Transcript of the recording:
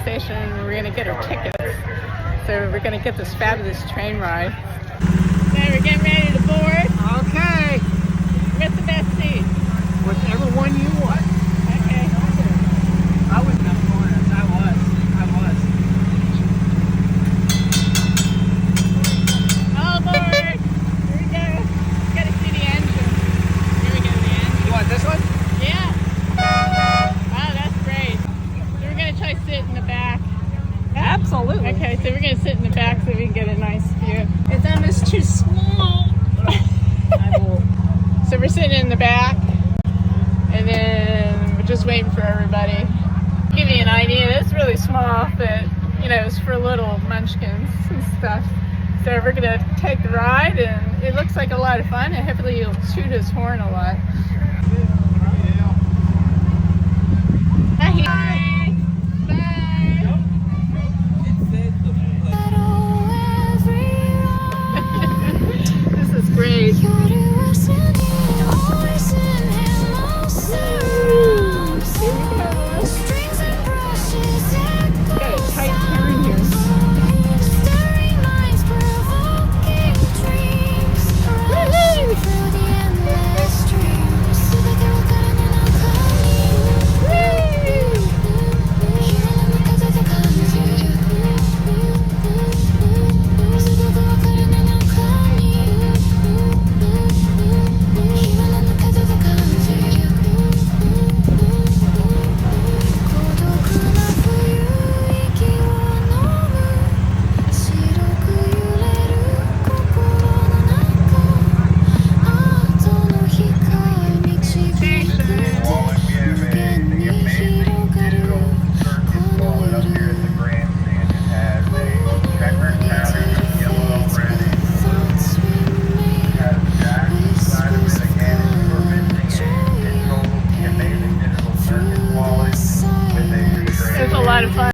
station and we're gonna get our tickets. So we're gonna get this fabulous train ride. So we're getting ready to board. Okay. What's the best seat? Whichever one you want. Okay. I was in the corners. I was. All aboard! Here we go. Gotta see the engine. Here we go, the engine. You want this one? Yeah. Oh, that's great. So we're gonna try to sit in the back. Absolutely. Okay, so we're gonna sit in the back so we can get a nice view. It's almost too small. I will. So we're sitting in the back, and then we're just waiting for everybody. To give you an idea, it's really small, but you know, it's for little munchkins and stuff. So we're gonna take the ride, and it looks like a lot of fun, and hopefully he'll shoot his horn a lot. Hi.